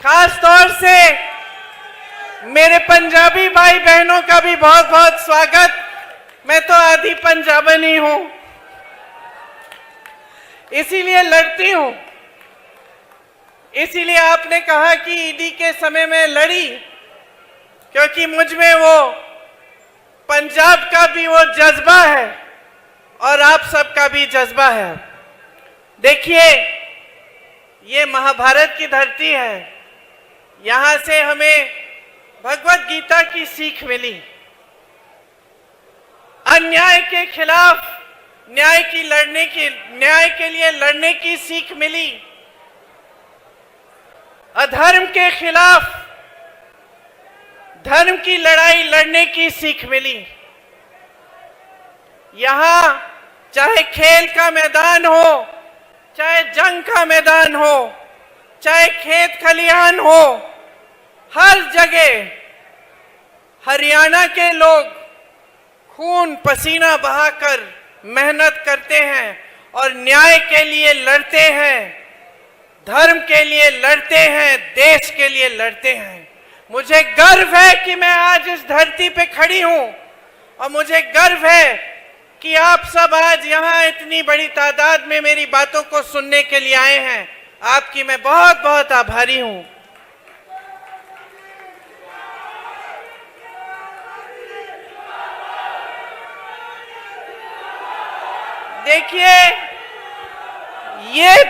खास तौर से मेरे पंजाबी भाई बहनों का भी बहुत बहुत स्वागत। मैं तो आधी पंजाबनी हूं, इसीलिए लड़ती हूं। इसीलिए आपने कहा कि ईडी के समय में लड़ी, क्योंकि मुझ में वो पंजाब का भी वो जज्बा है और आप सबका भी जज्बा है। देखिए, ये महाभारत की धरती है। यहां से हमें भगवत गीता की सीख मिली। अन्याय के खिलाफ न्याय के लिए लड़ने की सीख मिली। अधर्म के खिलाफ धर्म की लड़ाई लड़ने की सीख मिली। यहां चाहे खेल का मैदान हो, चाहे जंग का मैदान हो, चाहे खेत खलिहान हो, हर जगह हरियाणा के लोग खून पसीना बहाकर मेहनत करते हैं और न्याय के लिए लड़ते हैं, धर्म के लिए लड़ते हैं, देश के लिए लड़ते हैं। मुझे गर्व है कि मैं आज इस धरती पे खड़ी हूं और मुझे गर्व है कि आप सब आज यहां इतनी बड़ी तादाद में मेरी बातों को सुनने के लिए आए हैं। आपकी मैं बहुत बहुत आभारी हूं। देखिए, ये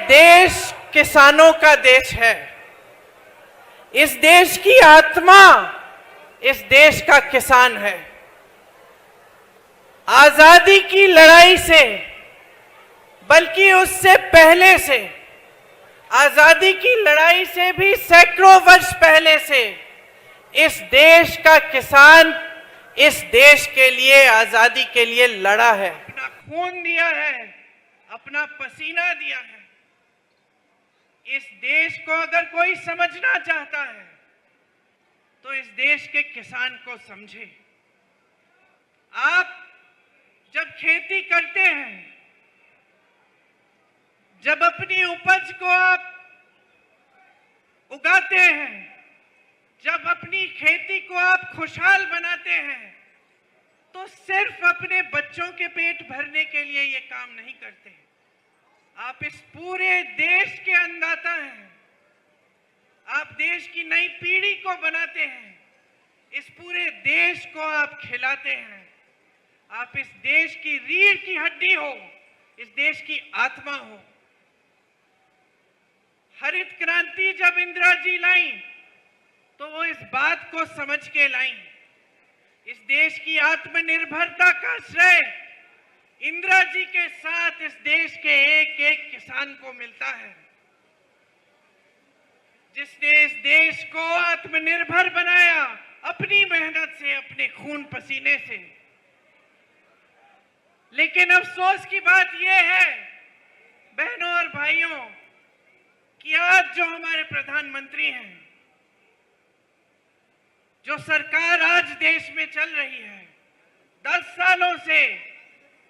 देश किसानों का देश है। इस देश की आत्मा इस देश का किसान है। आजादी की लड़ाई से, बल्कि उससे पहले से, आजादी की लड़ाई से भी सैकड़ों वर्ष पहले से इस देश का किसान इस देश के लिए, आजादी के लिए लड़ा है, अपना खून दिया है, अपना पसीना दिया है। इस देश को अगर कोई समझना चाहता है तो इस देश के किसान को समझे। आप जब खेती करते हैं, जब अपनी उपज को आप उगाते हैं, जब अपनी खेती को आप खुशहाल बनाते हैं, तो सिर्फ अपने बच्चों के पेट भरने के लिए ये काम नहीं करते। आप इस पूरे देश के अन्नदाता हैं। आप देश की नई पीढ़ी को बनाते हैं। इस पूरे देश को आप खिलाते हैं। आप इस देश की रीढ़ की हड्डी हो, इस देश की आत्मा हो। हरित क्रांति जब इंदिरा जी लाई तो वो इस बात को समझ के लाई। इस देश की आत्मनिर्भरता का श्रेय इंदिरा जी के साथ इस देश के एक एक किसान को मिलता है, जिसने इस देश को आत्मनिर्भर बनाया अपनी मेहनत से, अपने खून पसीने से। लेकिन अफसोस की बात यह है बहनों और भाइयों कि आज जो हमारे प्रधानमंत्री हैं, जो सरकार आज देश में चल रही है, 10 सालों से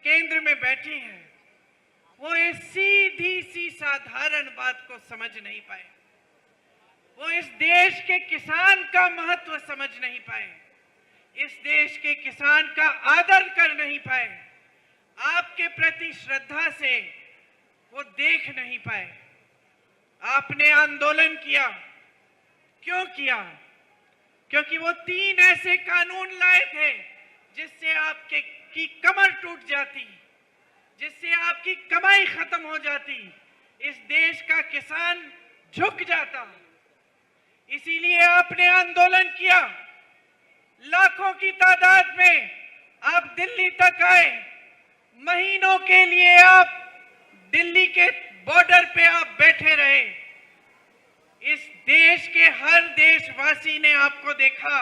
केंद्र में बैठी है, वो इस सीधी सी साधारण बात को समझ नहीं पाए। वो इस देश के किसान का महत्व समझ नहीं पाए, इस देश के किसान का आदर कर नहीं पाए, आपके प्रति श्रद्धा से वो देख नहीं पाए। आपने आंदोलन किया। क्यों किया? क्योंकि वो 3 ऐसे कानून लाए थे जिससे आपके की कमर टूट जाती, जिससे आपकी कमाई खत्म हो जाती, इस देश का किसान झुक जाता। इसीलिए आपने आंदोलन किया। लाखों की तादाद में आप दिल्ली तक आए। महीनों के लिए आप दिल्ली के बॉर्डर पे आप बैठे रहे। इस देश के हर देशवासी ने आपको देखा।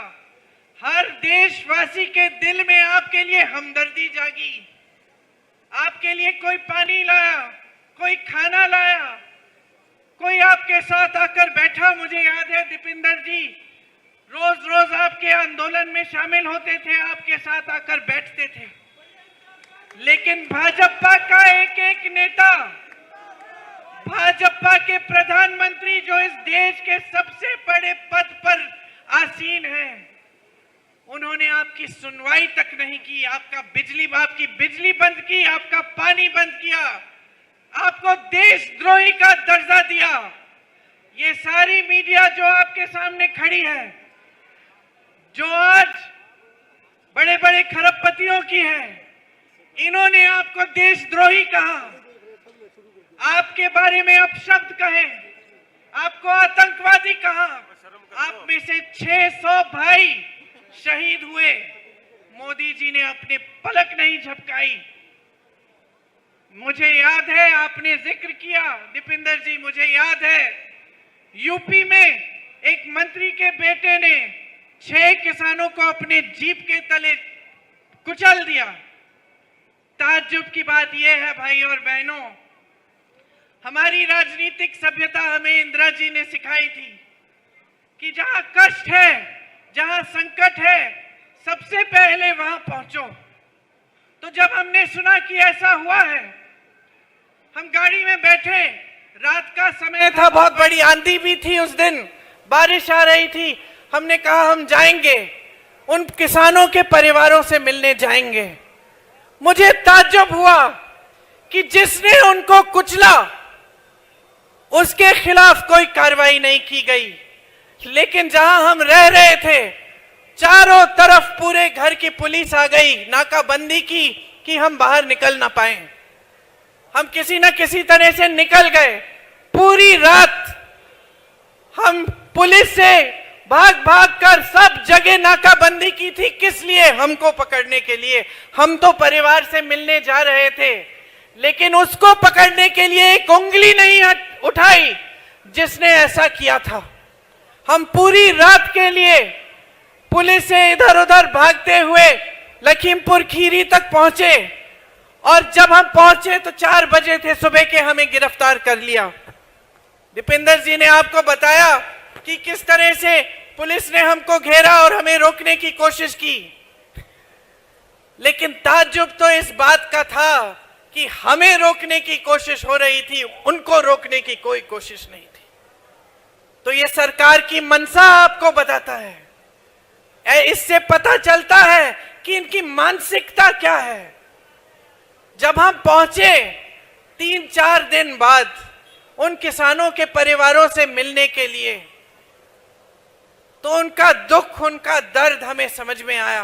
हर देशवासी के दिल में आपके लिए हमदर्दी जागी। आपके लिए कोई पानी लाया, कोई खाना लाया, कोई आपके साथ आकर बैठा। मुझे याद है दीपिंदर जी रोज रोज आपके आंदोलन में शामिल होते थे, आपके साथ आकर बैठते थे। लेकिन भाजपा का एक एक नेता, भाजपा के प्रधानमंत्री नहीं की, आपकी बिजली बंद की, आपका पानी बंद किया, आपको देशद्रोही का दर्जा दिया। ये सारी मीडिया जो आपके सामने खड़ी है, जो आज बड़े बड़े खरबपतियों की है, इन्होंने आपको देशद्रोही कहा, आपके बारे में अपशब्द कहे, आपको आतंकवादी कहा। आप में से 600 भाई शहीद हुए, मोदी जी ने अपने पलक नहीं झपकाई। मुझे याद है, आपने जिक्र किया दीपेंद्र जी, मुझे याद है यूपी में एक मंत्री के बेटे ने 6 किसानों को अपने जीप के तले कुचल दिया। ताज्जुब की बात यह है भाई और बहनों, हमारी राजनीतिक सभ्यता हमें इंदिरा जी ने सिखाई थी कि जहां कष्ट है, जहां संकट है, सबसे पहले वहां पहुंचो। तो जब हमने सुना कि ऐसा हुआ है, हम गाड़ी में बैठे, रात का समय था, बहुत बड़ी आंधी भी थी उस दिन, बारिश आ रही थी। हमने कहा हम जाएंगे, उन किसानों के परिवारों से मिलने जाएंगे। मुझे ताज्जुब हुआ कि जिसने उनको कुचला उसके खिलाफ कोई कार्रवाई नहीं की गई, लेकिन जहां हम रह रहे थे चारों तरफ पूरे घर की पुलिस आ गई, नाकाबंदी की कि हम बाहर निकल ना पाए। हम किसी न किसी तरह से निकल गए। पूरी रात हम पुलिस से भाग भाग कर सब जगह नाकाबंदी की थी। किस लिए? हमको पकड़ने के लिए। हम तो परिवार से मिलने जा रहे थे, लेकिन उसको पकड़ने के लिए एक उंगली नहीं उठाई जिसने ऐसा किया था। हम पूरी रात के लिए पुलिस से इधर उधर भागते हुए लखीमपुर खीरी तक पहुंचे, और जब हम पहुंचे तो 4 बजे थे सुबह के, हमें गिरफ्तार कर लिया। दीपेंद्र जी ने आपको बताया कि किस तरह से पुलिस ने हमको घेरा और हमें रोकने की कोशिश की, लेकिन ताज्जुब तो इस बात का था कि हमें रोकने की कोशिश हो रही थी, उनको रोकने की कोई कोशिश नहीं थी। तो ये सरकार की मनसा आपको बताता है, इससे पता चलता है कि इनकी मानसिकता क्या है। जब हम पहुंचे 3-4 दिन बाद उन किसानों के परिवारों से मिलने के लिए, तो उनका दुख, उनका दर्द हमें समझ में आया।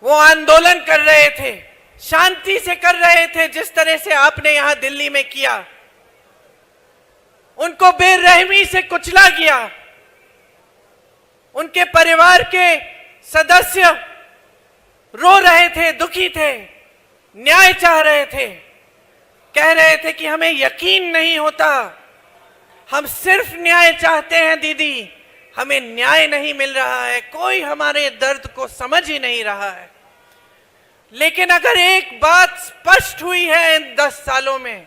वो आंदोलन कर रहे थे, शांति से कर रहे थे, जिस तरह से आपने यहां दिल्ली में किया। उनको बेरहमी से कुचला गया। उनके परिवार के सदस्य रो रहे थे, दुखी थे, न्याय चाह रहे थे, कह रहे थे कि हमें यकीन नहीं होता, हम सिर्फ न्याय चाहते हैं दीदी, हमें न्याय नहीं मिल रहा है, कोई हमारे दर्द को समझ ही नहीं रहा है। लेकिन अगर एक बात स्पष्ट हुई है इन 10 सालों में,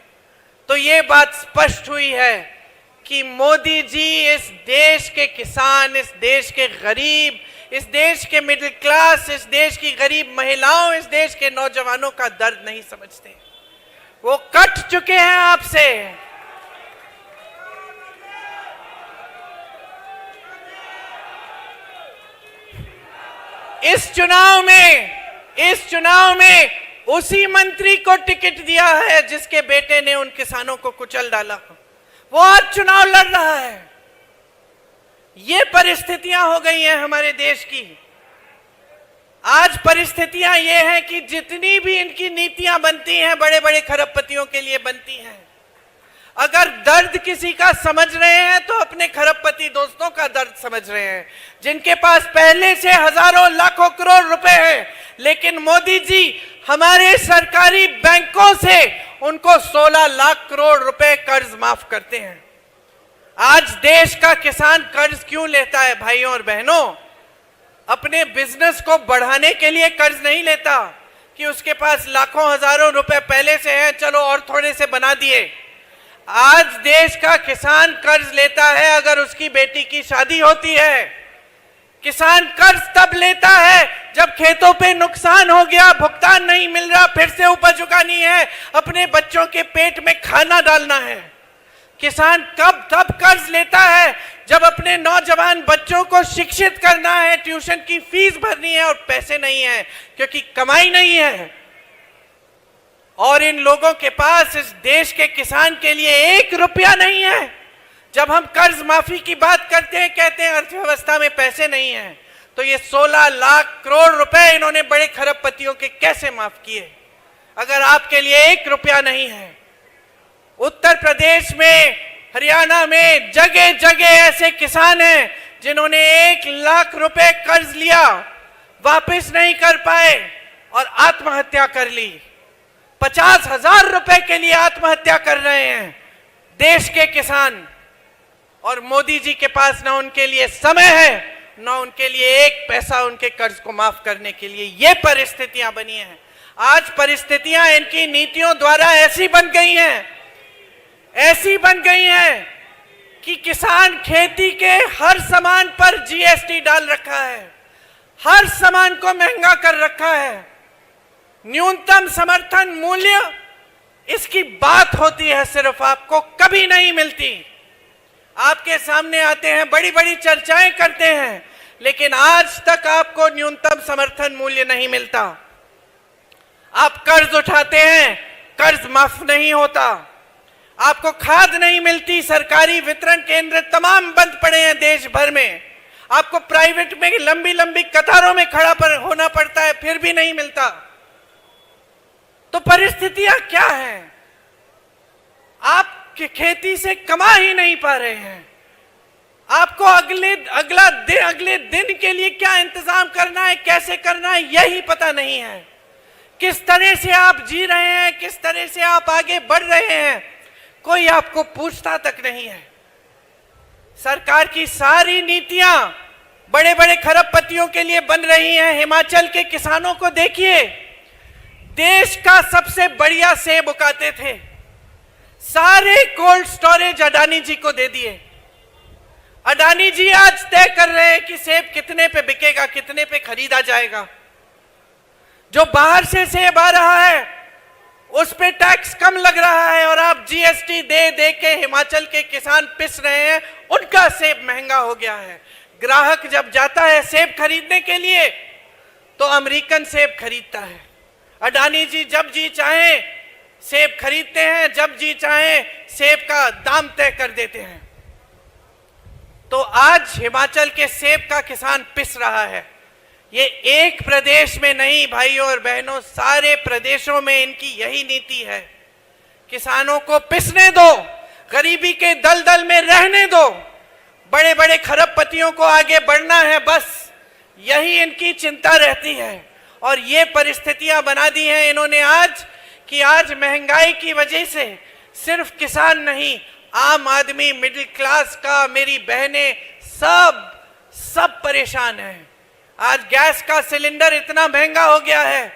तो ये बात स्पष्ट हुई है कि मोदी जी इस देश के किसान, इस देश के गरीब, इस देश के मिडिल क्लास, इस देश की गरीब महिलाओं, इस देश के नौजवानों का दर्द नहीं समझते। वो कट चुके हैं आपसे। इस चुनाव में उसी मंत्री को टिकट दिया है जिसके बेटे ने उन किसानों को कुचल डाला। वो आज चुनाव लड़ रहा है। ये परिस्थितियां हो गई हैं हमारे देश की। आज परिस्थितियां ये हैं कि जितनी भी इनकी नीतियां बनती हैं, बड़े बड़े खरबपतियों के लिए बनती हैं। अगर दर्द किसी का समझ रहे हैं तो अपने खरबपति दोस्तों का दर्द समझ रहे हैं, जिनके पास पहले से हजारों लाखों करोड़ रुपए हैं। लेकिन मोदी जी हमारे सरकारी बैंकों से उनको 16 लाख करोड़ रुपए कर्ज माफ करते हैं। आज देश का किसान कर्ज क्यों लेता है भाइयों और बहनों? अपने बिजनेस को बढ़ाने के लिए कर्ज नहीं लेता कि उसके पास लाखों हजारों रुपए पहले से हैं, चलो और थोड़े से बना दिए। आज देश का किसान कर्ज लेता है अगर उसकी बेटी की शादी होती है। किसान कर्ज तब लेता है जब खेतों पे नुकसान हो गया, भुगतान नहीं मिल रहा, फिर से उपज उगानी है, अपने बच्चों के पेट में खाना डालना है, किसान कब तब कर्ज लेता है जब अपने नौजवान बच्चों को शिक्षित करना है, ट्यूशन की फीस भरनी है और पैसे नहीं है क्योंकि कमाई नहीं है। और इन लोगों के पास इस देश के किसान के लिए 1 रुपया नहीं है। जब हम कर्ज माफी की बात करते हैं, कहते हैं अर्थव्यवस्था में पैसे नहीं है, तो ये 16 लाख करोड़ रुपए इन्होंने बड़े खरबपतियों के कैसे माफ किए अगर आपके लिए 1 रुपया नहीं है। उत्तर प्रदेश में, हरियाणा में जगह जगह ऐसे किसान हैं जिन्होंने 1 लाख रुपए कर्ज लिया, वापस नहीं कर पाए और आत्महत्या कर ली। 50,000 रुपए के लिए आत्महत्या कर रहे हैं देश के किसान। और मोदी जी के पास ना उनके लिए समय है, ना उनके लिए 1 पैसा उनके कर्ज को माफ करने के लिए। ये परिस्थितियां बनी हैं। आज परिस्थितियां इनकी नीतियों द्वारा ऐसी बन गई हैं कि किसान खेती के हर सामान पर जीएसटी डाल रखा है, हर सामान को महंगा कर रखा है। न्यूनतम समर्थन मूल्य, इसकी बात होती है सिर्फ, आपको कभी नहीं मिलती। आपके सामने आते हैं, बड़ी बड़ी चर्चाएं करते हैं, लेकिन आज तक आपको न्यूनतम समर्थन मूल्य नहीं मिलता। आप कर्ज उठाते हैं, कर्ज माफ नहीं होता। आपको खाद नहीं मिलती, सरकारी वितरण केंद्र तमाम बंद पड़े हैं देश भर में। आपको प्राइवेट में लंबी लंबी कतारों में खड़ा होना पड़ता है, फिर भी नहीं मिलता। तो परिस्थितियां क्या हैं? आप खेती से कमा ही नहीं पा रहे हैं। आपको अगले दिन के लिए क्या इंतजाम करना है, कैसे करना है, यही पता नहीं है। किस तरह से आप जी रहे हैं, किस तरह से आप आगे बढ़ रहे हैं, कोई आपको पूछता तक नहीं है। सरकार की सारी नीतियां बड़े बड़े खरबपतियों के लिए बन रही हैं। हिमाचल के किसानों को देखिए, देश का सबसे बढ़िया सेब उगाते थे, सारे कोल्ड स्टोरेज अडानी जी को दे दिए। अडानी जी आज तय कर रहे हैं कि सेब कितने पे बिकेगा, कितने पे खरीदा जाएगा। जो बाहर से सेब आ रहा है उस पे टैक्स कम लग रहा है और आप जीएसटी दे दे के हिमाचल के किसान पिस रहे हैं, उनका सेब महंगा हो गया है। ग्राहक जब जाता है सेब खरीदने के लिए तो अमेरिकन सेब खरीदता है। अडानी जी जब जी चाहे सेब खरीदते हैं, जब जी चाहे सेब का दाम तय कर देते हैं। तो आज हिमाचल के सेब का किसान पिस रहा है। ये एक प्रदेश में नहीं भाइयों और बहनों, सारे प्रदेशों में इनकी यही नीति है। किसानों को पिसने दो, गरीबी के दलदल में रहने दो, बड़े बड़े खरबपतियों को आगे बढ़ना है, बस यही इनकी चिंता रहती है। और ये परिस्थितियां बना दी हैं इन्होंने आज कि आज महंगाई की वजह से सिर्फ किसान नहीं, आम आदमी, मिडिल क्लास का, मेरी बहनें, सब परेशान हैं। आज गैस का सिलेंडर इतना महंगा हो गया है,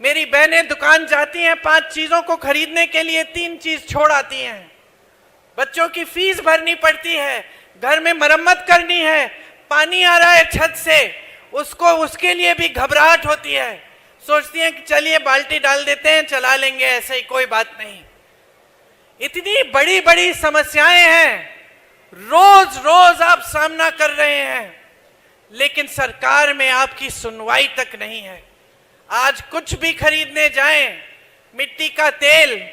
मेरी बहनें दुकान जाती हैं 5 चीजों को खरीदने के लिए 3 चीज छोड़ आती हैं। बच्चों की फीस भरनी पड़ती है, घर में मरम्मत करनी है, पानी आ रहा है छत से, उसके लिए भी घबराहट होती है। सोचती हैं कि चलिए बाल्टी डाल देते हैं, चला लेंगे, ऐसे ही कोई बात नहीं। इतनी बड़ी बड़ी समस्याएं हैं, रोज रोज आप सामना कर रहे हैं, लेकिन सरकार में आपकी सुनवाई तक नहीं है। आज कुछ भी खरीदने जाएं, मिट्टी का तेल,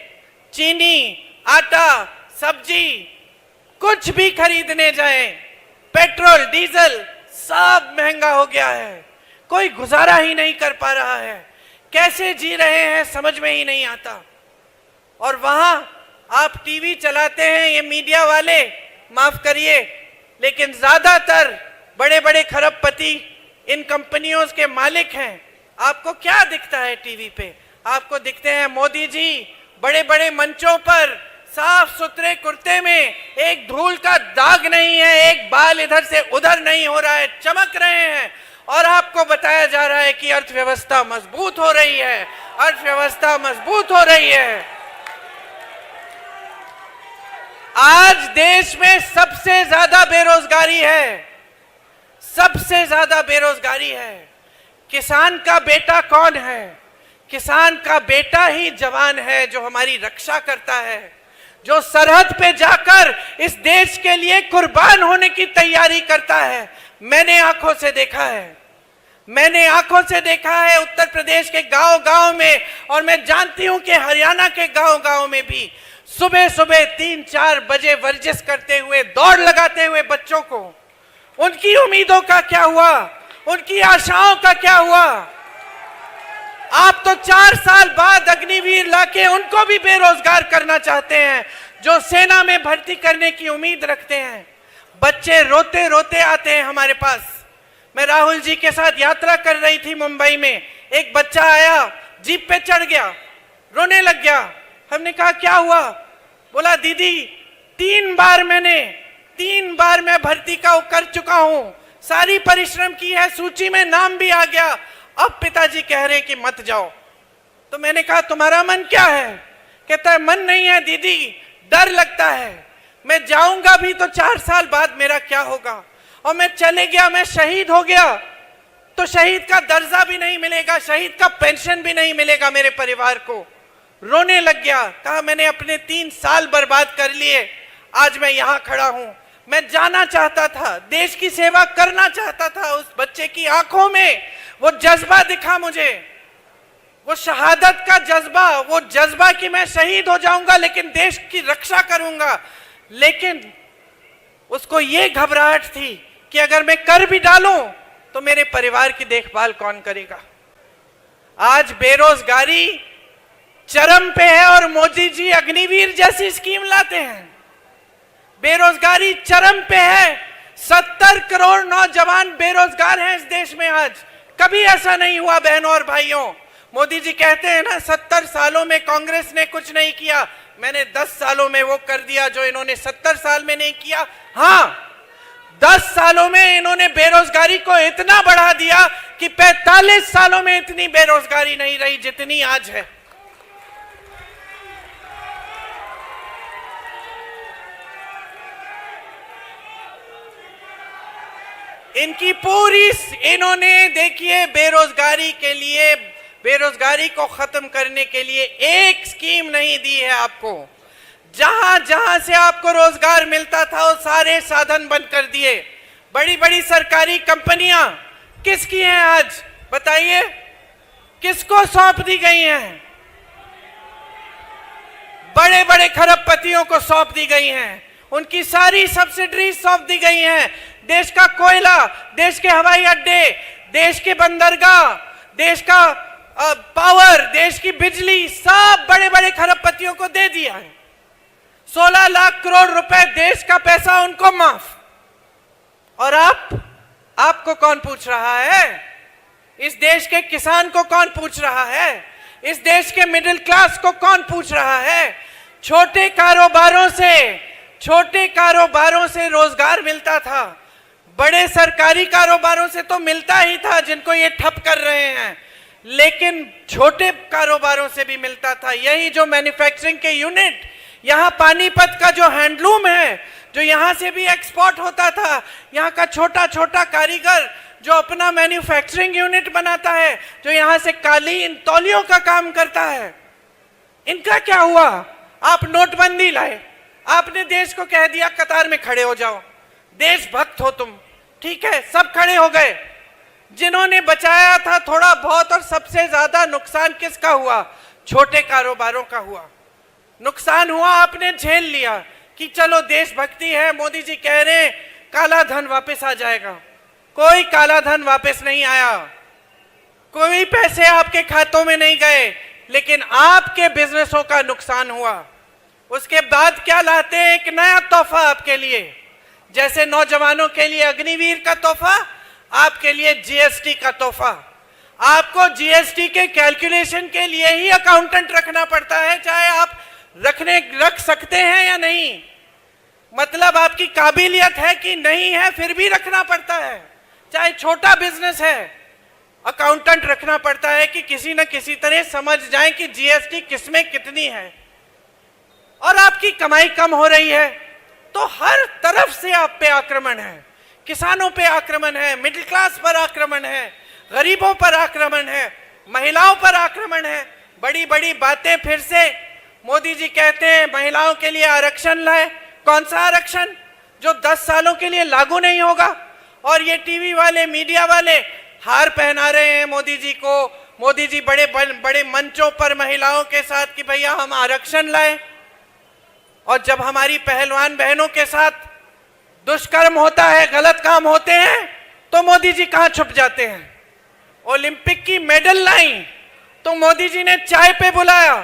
चीनी, आटा, सब्जी, कुछ भी खरीदने जाएं, पेट्रोल, डीजल, सब महंगा हो गया है। कोई गुजारा ही नहीं कर पा रहा है। कैसे जी रहे हैं समझ में ही नहीं आता। और वहां आप टीवी चलाते हैं, ये मीडिया वाले, माफ करिए, लेकिन ज्यादातर बड़े बड़े खरबपति इन कंपनियों के मालिक हैं। आपको क्या दिखता है टीवी पे? आपको दिखते हैं मोदी जी बड़े बड़े मंचों पर साफ सुथरे कुर्ते में, एक धूल का दाग नहीं है, एक बाल इधर से उधर नहीं हो रहा है, चमक रहे हैं और आपको बताया जा रहा है कि अर्थव्यवस्था मजबूत हो रही है, अर्थव्यवस्था मजबूत हो रही है। आज देश में सबसे ज्यादा बेरोजगारी है, सबसे ज्यादा बेरोजगारी है। किसान का बेटा कौन है? किसान का बेटा ही जवान है जो हमारी रक्षा करता है, जो सरहद पे जाकर इस देश के लिए कुर्बान होने की तैयारी करता है। मैंने आंखों से देखा है, मैंने आंखों से देखा है उत्तर प्रदेश के गांव-गांव में, और मैं जानती हूं कि हरियाणा के गांव-गांव में भी सुबह सुबह 3-4 बजे वर्जिश करते हुए, दौड़ लगाते हुए बच्चों को, उनकी उम्मीदों का क्या हुआ, उनकी आशाओं का क्या हुआ? आप तो 4 साल बाद अग्निवीर लाके उनको भी बेरोजगार करना चाहते हैं जो सेना में भर्ती करने की उम्मीद रखते हैं। बच्चे रोते रोते आते हैं हमारे पास। मैं राहुल जी के साथ यात्रा कर रही थी मुंबई में, एक बच्चा आया, जीप पे चढ़ गया, रोने लग गया। हमने कहा क्या हुआ? बोला दीदी 3 बार मैं भर्ती का कर चुका हूं, सारी परिश्रम की है, सूची में नाम भी आ गया, अब पिताजी कह रहे कि मत जाओ। तो मैंने कहा तुम्हारा मन क्या है? कहता है मन नहीं है दीदी, डर लगता है, मैं जाऊंगा भी तो 4 साल बाद मेरा क्या होगा, और मैं चले गया, मैं शहीद हो गया तो शहीद का दर्जा भी नहीं मिलेगा, शहीद का पेंशन भी नहीं मिलेगा मेरे परिवार को। रोने लग गया। कहा मैंने अपने 3 साल बर्बाद कर लिए, आज मैं यहां खड़ा हूं। मैं जाना चाहता था, देश की सेवा करना चाहता था। उस बच्चे की आंखों में वो जज्बा दिखा मुझे, वो शहादत का जज्बा, वो जज्बा कि मैं शहीद हो जाऊंगा लेकिन देश की रक्षा करूंगा। लेकिन उसको ये घबराहट थी कि अगर मैं कर भी डालूं तो मेरे परिवार की देखभाल कौन करेगा। आज बेरोजगारी चरम पे है और मोदी जी अग्निवीर जैसी स्कीम लाते हैं। बेरोजगारी चरम पे है, 70 करोड़ नौजवान बेरोजगार हैं इस देश में आज। कभी ऐसा नहीं हुआ बहनों और भाइयों। मोदी जी कहते हैं ना 70 सालों में कांग्रेस ने कुछ नहीं किया, मैंने 10 सालों में वो कर दिया जो इन्होंने 70 साल में नहीं किया। हाँ, 10 सालों में इन्होंने बेरोजगारी को इतना बढ़ा दिया कि 45 सालों में इतनी बेरोजगारी नहीं रही जितनी आज है। इनकी पूरी, इन्होंने देखिए बेरोजगारी के लिए, बेरोजगारी को खत्म करने के लिए एक स्कीम नहीं दी है आपको। जहां जहां से आपको रोजगार मिलता था वो सारे साधन बंद कर दिए। बड़ी बड़ी सरकारी कंपनियां किसकी हैं आज बताइए, किसको सौंप दी गई हैं? बड़े बड़े खरबपतियों को सौंप दी गई हैं, उनकी सारी सब्सिडी सौंप दी गई हैं। देश का कोयला, देश के हवाई अड्डे, देश के बंदरगाह, देश का पावर, देश की बिजली, सब बड़े बड़े खरबपतियों को दे दिया है। 16 लाख करोड़ रुपए देश का पैसा उनको माफ। और आपको कौन पूछ रहा है? इस देश के किसान को कौन पूछ रहा है? इस देश के मिडिल क्लास को कौन पूछ रहा है? छोटे कारोबारों से रोजगार मिलता था, बड़े सरकारी कारोबारों से तो मिलता ही था जिनको ये ठप कर रहे हैं, लेकिन छोटे कारोबारों से भी मिलता था। यही जो मैन्युफैक्चरिंग के यूनिट, यहाँ पानीपत का जो हैंडलूम है, जो यहाँ से भी एक्सपोर्ट होता था, यहाँ का छोटा छोटा कारीगर जो अपना मैन्युफैक्चरिंग यूनिट बनाता है, जो यहाँ से कालीन तौलियों का काम करता है, इनका क्या हुआ? आप नोटबंदी लाए, आपने देश को कह दिया कतार में खड़े हो जाओ, देशभक्त हो तुम, ठीक है, सब खड़े हो गए। जिन्होंने बचाया था थोड़ा बहुत, और सबसे ज्यादा नुकसान किसका हुआ? छोटे कारोबारों का हुआ। नुकसान हुआ, आपने झेल लिया कि चलो देशभक्ति है, मोदी जी कह रहे हैं काला धन वापस आ जाएगा। कोई काला धन वापस नहीं आया, कोई पैसे आपके खातों में नहीं गए, लेकिन आपके बिजनेसों का नुकसान हुआ। उसके बाद क्या लाते हैं? एक नया तोहफा आपके लिए, जैसे नौजवानों के लिए अग्निवीर का तोहफा, आपके लिए जीएसटी का तोहफा। आपको जीएसटी के कैलकुलेशन के लिए ही अकाउंटेंट रखना पड़ता है, चाहे आप रख सकते हैं या नहीं, मतलब आपकी काबिलियत है कि नहीं है, फिर भी रखना पड़ता है। चाहे छोटा बिजनेस है, अकाउंटेंट रखना पड़ता है कि किसी न किसी तरह समझ जाए कि जीएसटी किसमें कितनी है। और आपकी कमाई कम हो रही है तो हर तरफ से आप पे आक्रमण है, किसानों पे आक्रमण है, मिडिल क्लास पर आक्रमण है, गरीबों पर आक्रमण है, महिलाओं पर आक्रमण है। बड़ी बड़ी बातें फिर से मोदी जी कहते हैं महिलाओं के लिए आरक्षण लाए। कौन सा आरक्षण जो 10 सालों के लिए लागू नहीं होगा? और ये टीवी वाले, मीडिया वाले हार पहना रहे हैं मोदी जी को। मोदी जी बड़े बड़े मंचों पर महिलाओं के साथ कि भैया हम आरक्षण लाए, और जब हमारी पहलवान बहनों के साथ दुष्कर्म होता है, गलत काम होते हैं, तो मोदी जी कहां छुप जाते हैं? ओलंपिक की मेडल लाई तो मोदी जी ने चाय पे बुलाया,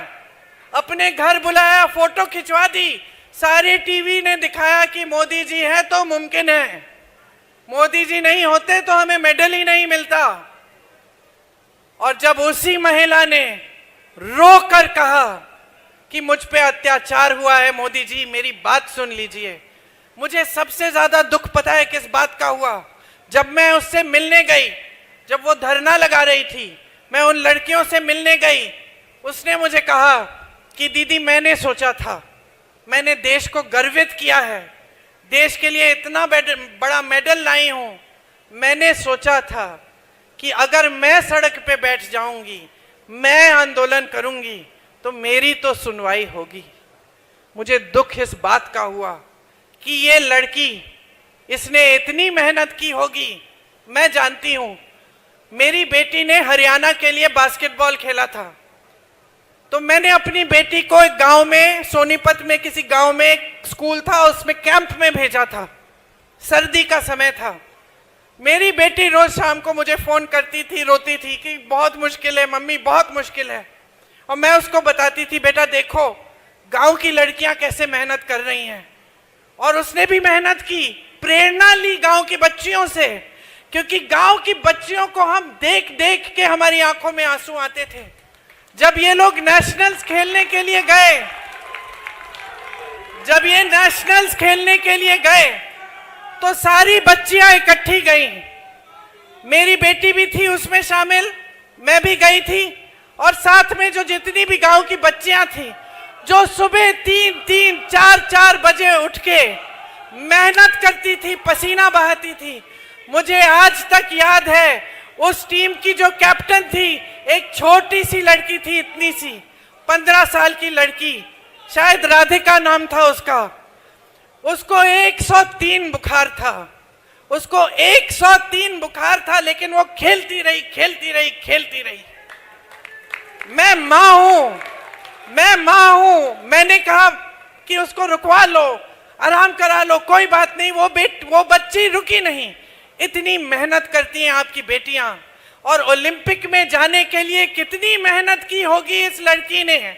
अपने घर बुलाया, फोटो खिंचवा दी, सारे टीवी ने दिखाया कि मोदी जी है तो मुमकिन है, मोदी जी नहीं होते तो हमें मेडल ही नहीं मिलता। और जब उसी महिला ने रो कर कहा कि मुझ पे अत्याचार हुआ है, मोदी जी मेरी बात सुन लीजिए। मुझे सबसे ज्यादा दुख पता है किस बात का हुआ? जब मैं उससे मिलने गई, जब वो धरना लगा रही थी, मैं उन लड़कियों से मिलने गई, उसने मुझे कहा कि दीदी मैंने सोचा था, मैंने देश को गर्वित किया है, देश के लिए इतना बड़ा मेडल लाई हूं, मैंने सोचा था कि अगर मैं सड़क पे बैठ जाऊंगी, मैं आंदोलन करूंगी, तो मेरी तो सुनवाई होगी। मुझे दुख इस बात का हुआ कि ये लड़की, इसने इतनी मेहनत की होगी। मैं जानती हूं, मेरी बेटी ने हरियाणा के लिए बास्केटबॉल खेला था, तो मैंने अपनी बेटी को एक गांव में, सोनीपत में किसी गांव में एक स्कूल था, उसमें कैंप में भेजा था। सर्दी का समय था। मेरी बेटी रोज शाम को मुझे फोन करती थी, रोती थी कि बहुत मुश्किल है मम्मी, बहुत मुश्किल है। और मैं उसको बताती थी, बेटा देखो गांव की लड़कियां कैसे मेहनत कर रही हैं। और उसने भी मेहनत की, प्रेरणा ली गांव की बच्चियों से, क्योंकि गांव की बच्चियों को हम देख देख के हमारी आंखों में आंसू आते थे। जब ये लोग नेशनल्स खेलने के लिए गए, जब ये नेशनल्स खेलने के लिए गए, तो सारी बच्चियां इकट्ठी गईं। मेरी बेटी भी थी उसमें शामिल, मैं भी गई थी, और साथ में जो जितनी भी गांव की बच्चियां थी, जो सुबह 3-4 बजे उठ के मेहनत करती थी, पसीना बहाती थी। मुझे आज तक याद है, उस टीम की जो कैप्टन थी, एक छोटी सी लड़की थी, इतनी सी 15 साल की लड़की, शायद राधिका नाम था उसका। उसको 103 बुखार था, उसको 103 बुखार था, लेकिन वो खेलती रही, खेलती रही, खेलती रही। मैं मां हूं, मैं मां हूं। मैंने कहा कि उसको रुकवा लो, आराम करा लो, कोई बात नहीं। वो बच्ची रुकी नहीं। इतनी मेहनत करती हैं आपकी बेटियां, और ओलंपिक में जाने के लिए कितनी मेहनत की होगी इस लड़की ने।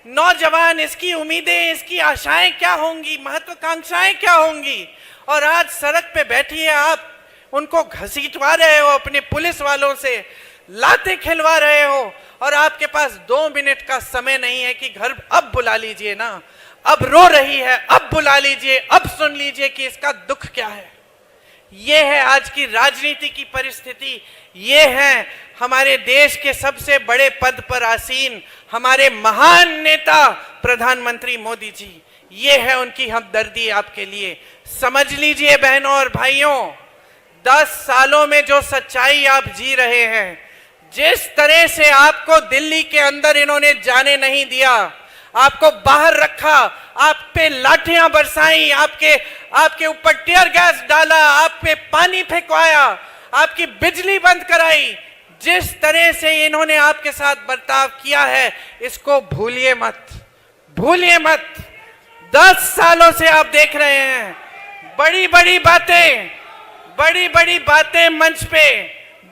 नौजवान, इसकी उम्मीदें, इसकी आशाएं क्या होंगी, महत्वाकांक्षाएं क्या होंगी। और आज सड़क पे बैठी है, आप उनको घसीटवा रहे हो, अपने पुलिस वालों से लाते खिलवा रहे हो, और आपके पास 2 मिनट का समय नहीं है कि घर अब बुला लीजिए ना, अब रो रही है, अब बुला लीजिए, अब सुन लीजिए कि इसका दुख क्या है। ये है आज की राजनीति की परिस्थिति। ये है हमारे देश के सबसे बड़े पद पर आसीन हमारे महान नेता प्रधानमंत्री मोदी जी। ये है उनकी हमदर्दी आपके लिए। समझ लीजिए बहनों और भाइयों, 10 सालों में जो सच्चाई आप जी रहे हैं, जिस तरह से आपको दिल्ली के अंदर इन्होंने जाने नहीं दिया, आपको बाहर रखा, आप पे लाठियां बरसाई, आपके ऊपर टीयर गैस डाला, आप पे पानी फेंकवाया, आपकी बिजली बंद कराई, जिस तरह से इन्होंने आपके साथ बर्ताव किया है, इसको भूलिए मत, भूलिए मत। 10 सालों से आप देख रहे हैं बड़ी बड़ी बातें मंच पे,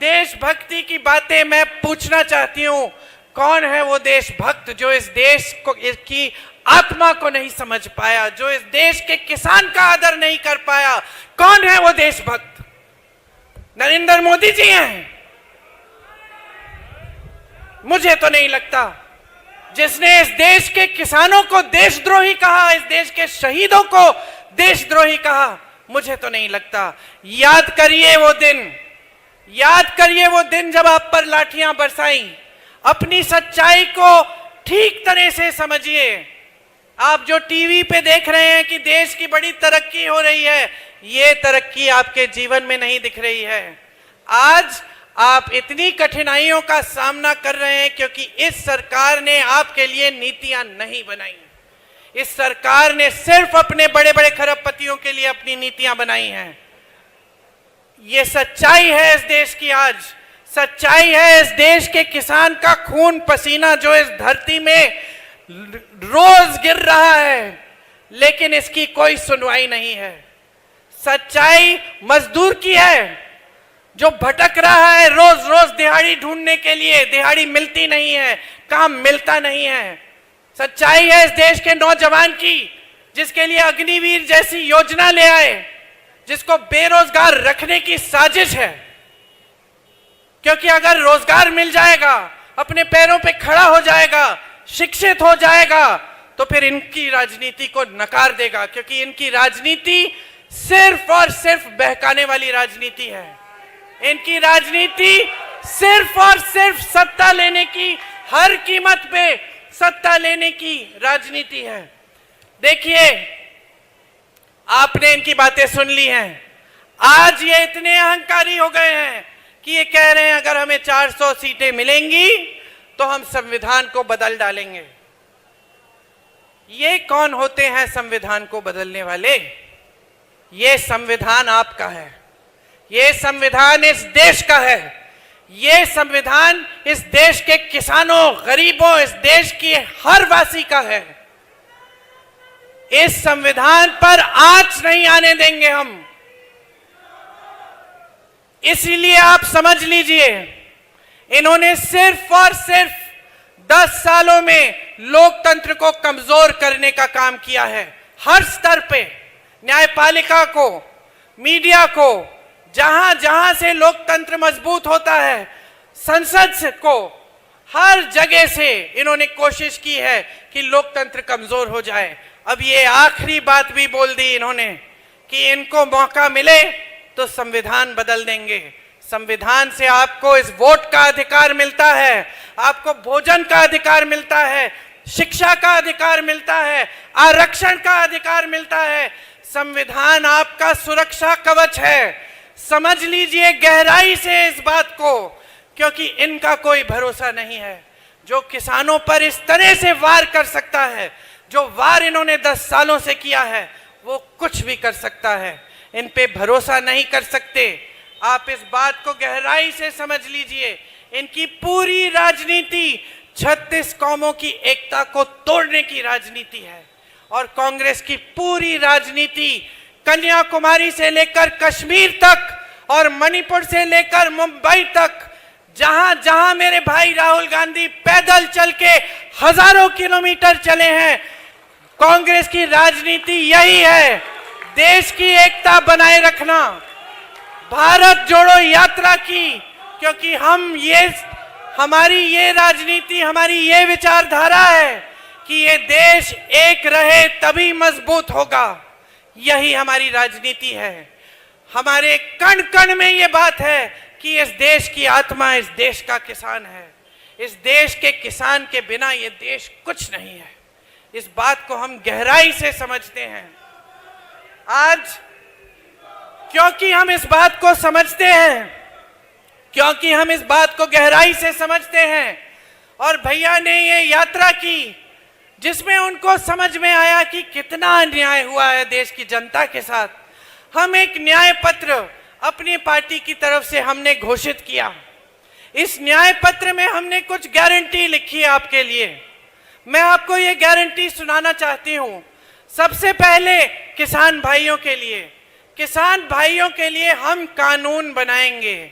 देशभक्ति की बातें। मैं पूछना चाहती हूं, कौन है वो देशभक्त जो इस देश को, इसकी आत्मा को नहीं समझ पाया, जो इस देश के किसान का आदर नहीं कर पाया? कौन है वो देशभक्त? नरेंद्र मोदी जी हैं? मुझे तो नहीं लगता। जिसने इस देश के किसानों को देशद्रोही कहा, इस देश के शहीदों को देशद्रोही कहा, मुझे तो नहीं लगता। याद करिए वो दिन, याद करिए वो दिन जब आप पर लाठियां बरसाई। अपनी सच्चाई को ठीक तरह से समझिए। आप जो टीवी पे देख रहे हैं कि देश की बड़ी तरक्की हो रही है, ये तरक्की आपके जीवन में नहीं दिख रही है। आज आप इतनी कठिनाइयों का सामना कर रहे हैं क्योंकि इस सरकार ने आपके लिए नीतियां नहीं बनाई। इस सरकार ने सिर्फ अपने बड़े बड़े खरबपतियों के लिए अपनी नीतियां बनाई हैं। ये सच्चाई है इस देश की। आज सच्चाई है इस देश के किसान का खून पसीना जो इस धरती में रोज गिर रहा है, लेकिन इसकी कोई सुनवाई नहीं है। सच्चाई मजदूर की है जो भटक रहा है रोज रोज दिहाड़ी ढूंढने के लिए। दिहाड़ी मिलती नहीं है, काम मिलता नहीं है। सच्चाई है इस देश के नौजवान की जिसके लिए अग्निवीर जैसी योजना ले आए, जिसको बेरोजगार रखने की साजिश है। क्योंकि अगर रोजगार मिल जाएगा, अपने पैरों पे खड़ा हो जाएगा, शिक्षित हो जाएगा, तो फिर इनकी राजनीति को नकार देगा। क्योंकि इनकी राजनीति सिर्फ और सिर्फ बहकाने वाली राजनीति है। इनकी राजनीति सिर्फ और सिर्फ सत्ता लेने की, हर कीमत पे सत्ता लेने की राजनीति है। देखिए, आपने इनकी बातें सुन ली हैं। आज ये इतने अहंकारी हो गए हैं कि ये कह रहे हैं अगर हमें 400 सीटें मिलेंगी तो हम संविधान को बदल डालेंगे। ये कौन होते हैं संविधान को बदलने वाले? ये संविधान आपका है, ये संविधान इस देश का है, ये संविधान इस देश के किसानों, गरीबों, इस देश की हर वासी का है। इस संविधान पर आंच नहीं आने देंगे हम। इसीलिए आप समझ लीजिए, इन्होंने सिर्फ और सिर्फ 10 सालों में लोकतंत्र को कमजोर करने का काम किया है। हर स्तर पे न्यायपालिका को, मीडिया को, जहां जहां से लोकतंत्र मजबूत होता है, संसद को, हर जगह से इन्होंने कोशिश की है कि लोकतंत्र कमजोर हो जाए। अब ये आखिरी बात भी बोल दी इन्होंने कि इनको मौका मिले तो संविधान बदल देंगे। संविधान से आपको इस वोट का अधिकार मिलता है, आपको भोजन का अधिकार मिलता है, शिक्षा का अधिकार मिलता है, आरक्षण का अधिकार मिलता है। संविधान आपका सुरक्षा कवच है। समझ लीजिए गहराई से इस बात को, क्योंकि इनका कोई भरोसा नहीं है। जो किसानों पर इस तरह से वार कर सकता है, जो वार इन्होंने 10 सालों से किया है, वो कुछ भी कर सकता है। इन पे भरोसा नहीं कर सकते। आप इस बात को गहराई से समझ लीजिए। इनकी पूरी राजनीति 36 कौमों की एकता को तोड़ने की राजनीति है। और कांग्रेस की पूरी राजनीति कन्याकुमारी से लेकर कश्मीर तक और मणिपुर से लेकर मुंबई तक, जहां जहां मेरे भाई राहुल गांधी पैदल चल के हजारों किलोमीटर चले हैं, कांग्रेस की राजनीति यही है, देश की एकता बनाए रखना, भारत जोड़ो यात्रा की। क्योंकि हमारी ये राजनीति, हमारी ये विचारधारा है कि ये देश एक रहे तभी मजबूत होगा। यही हमारी राजनीति है। हमारे कण कण में ये बात है कि इस देश की आत्मा इस देश का किसान है। इस देश के किसान के बिना ये देश कुछ नहीं है। इस बात को हम गहराई से समझते हैं। आज क्योंकि हम इस बात को समझते हैं, क्योंकि हम इस बात को गहराई से समझते हैं, और भैया ने ये यात्रा की जिसमें उनको समझ में आया कि कितना अन्याय हुआ है देश की जनता के साथ। हम एक न्याय पत्र अपनी पार्टी की तरफ से हमने घोषित किया। इस न्याय पत्र में हमने कुछ गारंटी लिखी है आपके लिए। मैं आपको ये गारंटी सुनाना चाहती हूँ। सबसे पहले किसान भाइयों के लिए हम कानून बनाएंगे।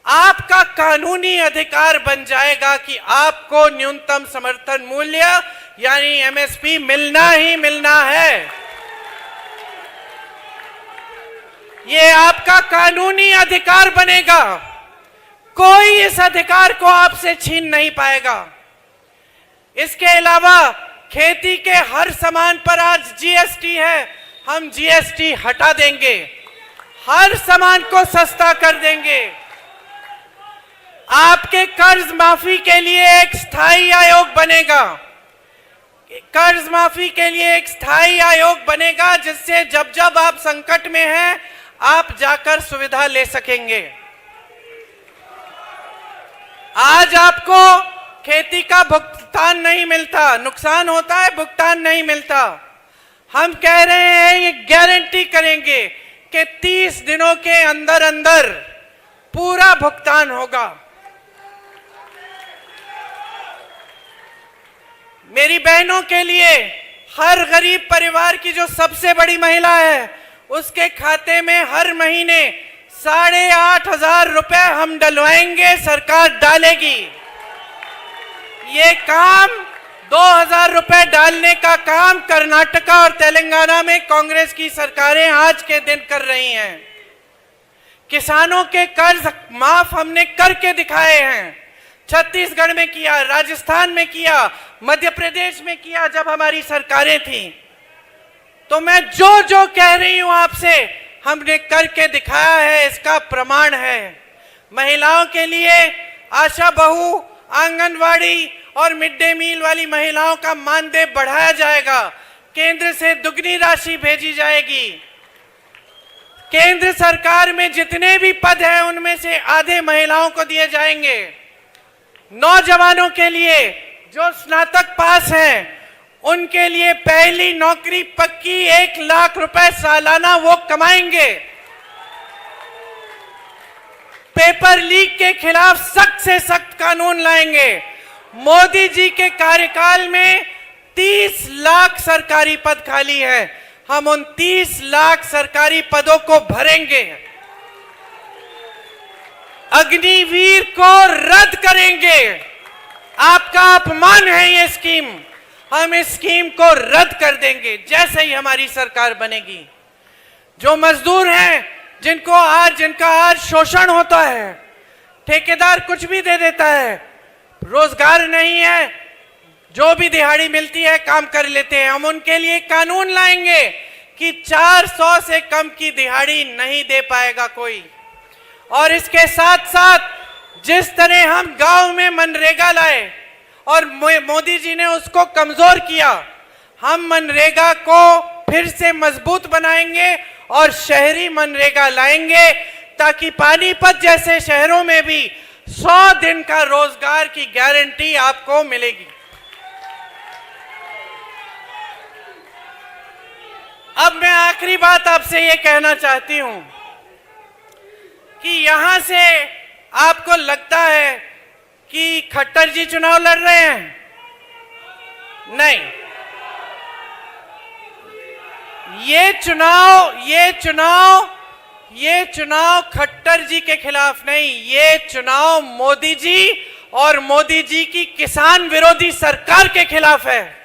आपका कानूनी अधिकार बन जाएगा कि आपको न्यूनतम समर्थन मूल्य यानी एमएसपी मिलना ही मिलना है। ये आपका कानूनी अधिकार बनेगा। कोई इस अधिकार को आपसे छीन नहीं पाएगा। इसके अलावा खेती के हर सामान पर आज जीएसटी है, हम जीएसटी हटा देंगे, हर सामान को सस्ता कर देंगे। आपके कर्ज माफी के लिए एक स्थायी आयोग बनेगा। कर्ज माफी के लिए एक स्थायी आयोग बनेगा जिससे जब जब आप संकट में हैं आप जाकर सुविधा ले सकेंगे। आज आपको खेती का भुगतान नहीं मिलता, नुकसान होता है, भुगतान नहीं मिलता। हम कह रहे हैं, ये गारंटी करेंगे कि 30 दिनों के अंदर अंदर पूरा भुगतान होगा। मेरी बहनों के लिए, हर गरीब परिवार की जो सबसे बड़ी महिला है, उसके खाते में हर महीने 8,500 रुपए हम डलवाएंगे, सरकार डालेगी। ये काम 2,000 रुपए डालने का काम कर्नाटका और तेलंगाना में कांग्रेस की सरकारें आज के दिन कर रही हैं। किसानों के कर्ज माफ हमने करके दिखाए हैं। छत्तीसगढ़ में किया, राजस्थान में किया, मध्य प्रदेश में किया जब हमारी सरकारें थी। तो मैं जो जो कह रही हूं आपसे, हमने करके दिखाया है, इसका प्रमाण है। महिलाओं के लिए आशा बहू, आंगनवाड़ी और मिड डे मील वाली महिलाओं का मानदेय बढ़ाया जाएगा। केंद्र से दुगनी राशि भेजी जाएगी। केंद्र सरकार में जितने भी पद हैं, उनमें से आधे महिलाओं को दिए जाएंगे। नौजवानों के लिए जो स्नातक पास हैं, उनके लिए पहली नौकरी पक्की, 1 लाख रुपए सालाना वो कमाएंगे। पेपर लीक के खिलाफ सख्त से सख्त कानून लाएंगे। मोदी जी के कार्यकाल में 30 लाख सरकारी पद खाली है, हम उन 30 लाख सरकारी पदों को भरेंगे। अग्निवीर को रद्द करेंगे। आपका अपमान है ये स्कीम, हम इस स्कीम को रद्द कर देंगे जैसे ही हमारी सरकार बनेगी। जो मजदूर हैं, जिनका आज शोषण होता है, ठेकेदार कुछ भी दे देता है, रोजगार नहीं है, जो भी दिहाड़ी मिलती है काम कर लेते हैं, हम उनके लिए कानून लाएंगे कि 400 से कम की दिहाड़ी नहीं दे पाएगा कोई। और इसके साथ साथ जिस तरह हम गांव में मनरेगा लाए और मोदी जी ने उसको कमजोर किया, हम मनरेगा को फिर से मजबूत बनाएंगे और शहरी मनरेगा लाएंगे, ताकि पानीपत जैसे शहरों में भी 100 दिन का रोजगार की गारंटी आपको मिलेगी। अब मैं आखिरी बात आपसे ये कहना चाहती हूं कि यहां से आपको लगता है कि खट्टर जी चुनाव लड़ रहे हैं, नहीं, ये चुनाव खट्टर जी के खिलाफ नहीं, ये चुनाव मोदी जी और मोदी जी की किसान विरोधी सरकार के खिलाफ है।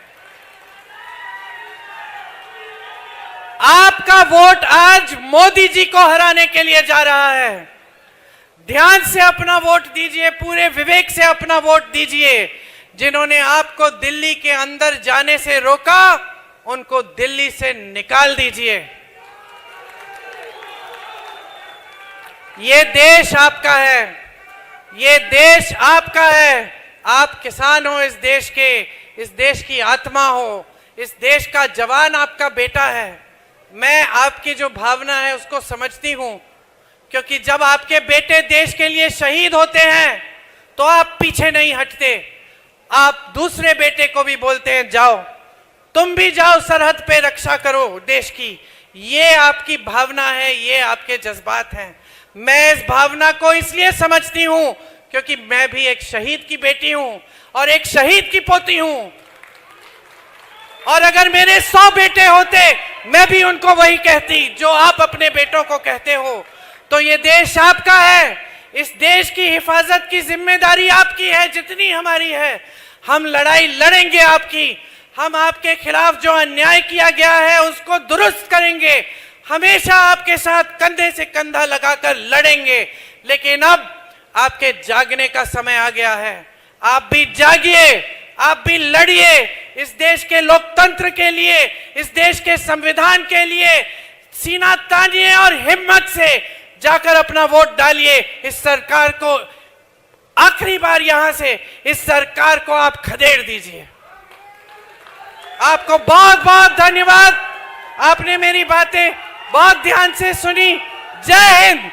आपका वोट आज मोदी जी को हराने के लिए जा रहा है। ध्यान से अपना वोट दीजिए, पूरे विवेक से अपना वोट दीजिए। जिन्होंने आपको दिल्ली के अंदर जाने से रोका, उनको दिल्ली से निकाल दीजिए। ये देश आपका है, ये देश आपका है। आप किसान हो इस देश के, इस देश की आत्मा हो, इस देश का जवान आपका बेटा है। मैं आपकी जो भावना है उसको समझती हूं, क्योंकि जब आपके बेटे देश के लिए शहीद होते हैं तो आप पीछे नहीं हटते। आप दूसरे बेटे को भी बोलते हैं, जाओ, तुम भी जाओ, सरहद पे रक्षा करो देश की। ये आपकी भावना है, ये आपके जज्बात हैं। मैं इस भावना को इसलिए समझती हूं क्योंकि मैं भी एक शहीद की बेटी हूं और एक शहीद की पोती हूं। और अगर मेरे 100 बेटे होते, मैं भी उनको वही कहती जो आप अपने बेटों को कहते हो। तो ये देश आपका है, इस देश की हिफाजत की जिम्मेदारी आपकी है जितनी हमारी है। हम लड़ाई लड़ेंगे आपकी, हम आपके खिलाफ जो अन्याय किया गया है उसको दुरुस्त करेंगे। हमेशा आपके साथ कंधे से कंधा लगाकर लड़ेंगे। लेकिन अब आपके जागने का समय आ गया है। आप भी जागिए, आप भी लड़िए इस देश के लोकतंत्र के लिए, इस देश के संविधान के लिए। सीना तानिए और हिम्मत से जाकर अपना वोट डालिए। इस सरकार को आखिरी बार यहां से इस सरकार को आप खदेड़ दीजिए। आपको बहुत बहुत धन्यवाद, आपने मेरी बातें बहुत ध्यान से सुनी। जय हिंद।